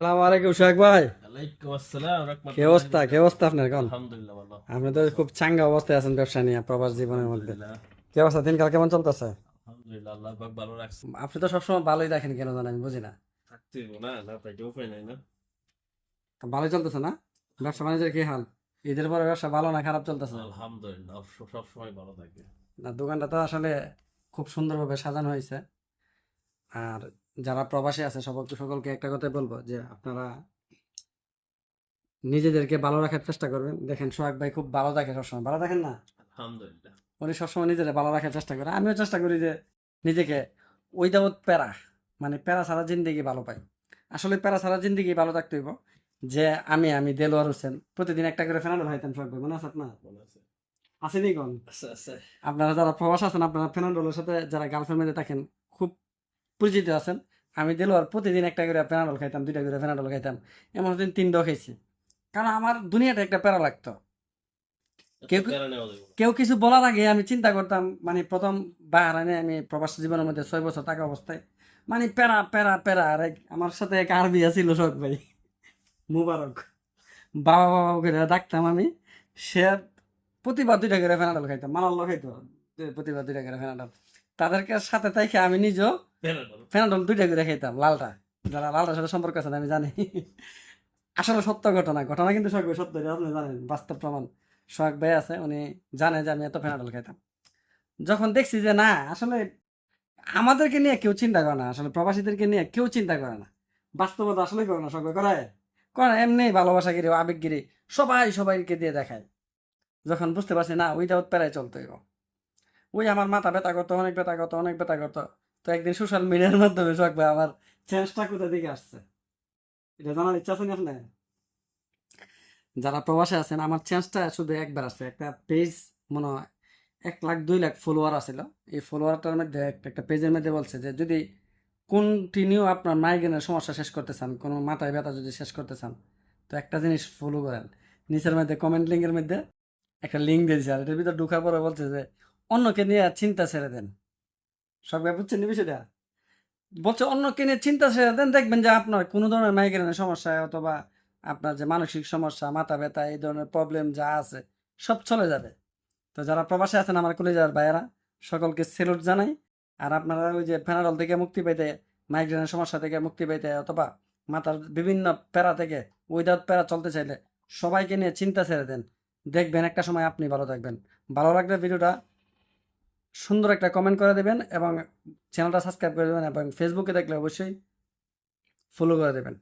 সালাম আলাইকুম সোহাগ ভাই। ওয়ালাইকুম আসসালাম কি রাহমাতুল্লাহি অবস্থা ওয়া কি অবস্থা আপনার কোন? আলহামদুলিল্লাহ ভালো। আপনি তো খুব চাঙ্গা অবস্থায় আছেন ব্যবসা নিয়ে প্রবাস জীবনের মধ্যে। আলহামদুলিল্লাহ। কি অবস্থা, দিনকাল কেমন চলতেছে? আলহামদুলিল্লাহ আল্লাহ পাক ভালো রাখছে। আপনি তো সবসময় ভালোই দেখেন, কেন জানেন আমি বুঝি না। থাকতে হইব না, না তাইলে উপায় নাই না। তা ভালোই চলতেছে না? ব্যবসা বাণিজ্যের কি হাল? ঈদের পরে ব্যবসা ভালো না খারাপ চলতেছে? আলহামদুলিল্লাহ সব সময় ভালো থাকে। না, দোকানটা তো আসলে খুব সুন্দরভাবে সাজানো হয়েছে। আর যারা প্রবাসী আছে সকলকে সকলকে একটা কথাই বলবো যে আপনারা নিজেদেরকে ভালো রাখার চেষ্টা করবেন। দেখেন সোহাগ ভাই খুব ভালো থাকে, সবসময় ভালো থাকেন না? আলহামদুলিল্লাহ। উনি সবসময় নিজেরা ভালো রাখার চেষ্টা করে, আমিও চেষ্টা করি যে নিজেকে উইদাউট প্যারা, মানে প্যারা ছাড়া জিন্দেগি ভালো পাই। আসলে প্যারা ছাড়া জিন্দেগি ভালো থাকতে হইব। যে আমি দেলোয়ার হোসেন প্রতিদিন একটা করে ফেনাডল খাইতাম, সব মনে আছে আপনার? মনে আছে। আসেনি কোন? আচ্ছা আচ্ছা। আপনারা যারা প্রবাস আছেন, আপনারা ফেনাডলের সাথে যারা গার্লফ্রেন্ড মধ্যে থাকেন খুব পরিচিত আছেন। আমি দেলোয়ার প্রতিদিন একটা করে ফেনাডল খাইতাম, দুইটা করে ফেনাডল খাইতাম। এমন দিন তিনটাও খাইছি, কারণ আমার দুনিয়াটা একটা প্যারা লাগতো। এত কেউ প্যারা নেওয়া যাবে না। কেউ কিছু বলার আগে আমি চিন্তা করতাম, মানে প্রথম বাহারানে আমি প্রবাস জীবনের মধ্যে 6 বছর থাকা অবস্থায় মানে প্যারা প্যারা প্যারা। আর আমার সাথে এক আরবি আছিল শখ ভাই, মুবারক, বাবা বাবা করে ডাকতাম আমি। সে প্রতিবার দুইটা করে ফেনাডল খাইতাম, মানাল্লো খাইতো প্রতিবার দুইটা করে ফেনাডল। তাদেরকে সাথে তাই আমি নিজেও প্যারা নেওয়া। ফেনাডল দুইটা করে খাইতাম, লালটা। যারা লালটার সাথে সম্পর্ক আছে আমি জানি। আসলে সত্য ঘটনা, ঘটনা কিন্তু সব সত্য, এটা আপনি জানেন, বাস্তব প্রমাণ। সোহাগ ভাই আছে, উনি জানে যে আমি এত ফেনাডল খাইতাম। যখন দেখছি যে না, আসলে আমাদেরকে নিয়ে কেউ চিন্তা করে না, আসলে প্রবাসীদেরকে নিয়ে কেউ চিন্তা করে না, বাস্তবতা আসলে করে না, সবাই করে করে এমনি ভালোবাসাগিরি আবেগগিরি সবাই সবাইকে দিয়ে দেখায়। যখন বুঝতে পারছি না, উইদাউট প্যারায় চলতে হইব, ওই আমার মাথা ব্যথা করতো, অনেক ব্যথা করতো, অনেক ব্যথা করতো। তো একদিন সোশ্যাল মিডিয়ার মাধ্যমে সোহাগ ভাই আমার চেঞ্জটা কোথা থেকে আসছে এটা জানার ইচ্ছা আছে না আপনার? যারা প্রবাসে আছেন, আমার চেঞ্জটা শুধু একবার আছে, একটা পেজ মনে হয় 1 লাখ 2 লাখ ফলোয়ার আছিল। এই ফলোয়ারটার মধ্যে একটা পেজের মধ্যে বলছে যে যদি কন্টিনিউ আপনার মাইগ্রেনের সমস্যা শেষ করতে চান, কোনো মাথায় ব্যথা যদি শেষ করতে চান, তো একটা জিনিস ফলো করেন। নিচের মধ্যে কমেন্ট লিঙ্কের মধ্যে একটা লিঙ্ক দিয়েছে, আর এটার ভিতর ঢুকার পরে বলছে যে অন্যকে নিয়ে চিন্তা ছেড়ে দেন। সব বুঝছেন এই বিষয়টা? বলছে অন্যকে নিয়ে চিন্তা ছেড়ে দেন, দেখবেন যে আপনার কোনো ধরনের মাইগ্রেনের সমস্যা অথবা আপনার যে মানসিক সমস্যা, মাথা ব্যথা, এই ধরনের প্রবলেম যা আছে সব চলে যাবে। তো যারা প্রবাসে আছেন আমার কলিজার ভাইয়েরা, সকলকে সেলুট জানাই। আর আপনারা ওই যে ফেনাডল থেকে মুক্তি পেতে, মাইগ্রেনের সমস্যা থেকে মুক্তি পেতে অথবা মাথার বিভিন্ন প্যারা থেকে উইদাউট প্যারা চলতে চাইলে সবাইকে নিয়ে চিন্তা ছেড়ে দেন, দেখবেন একটা সময় আপনি ভালো থাকবেন। ভালো লাগলে ভিডিওটা সুন্দর একটা কমেন্ট করে দেবেন এবং চ্যানেলটা সাবস্ক্রাইব করে দেবেন, এবং ফেসবুকে দেখলে অবশ্যই ফলো করে দেবেন।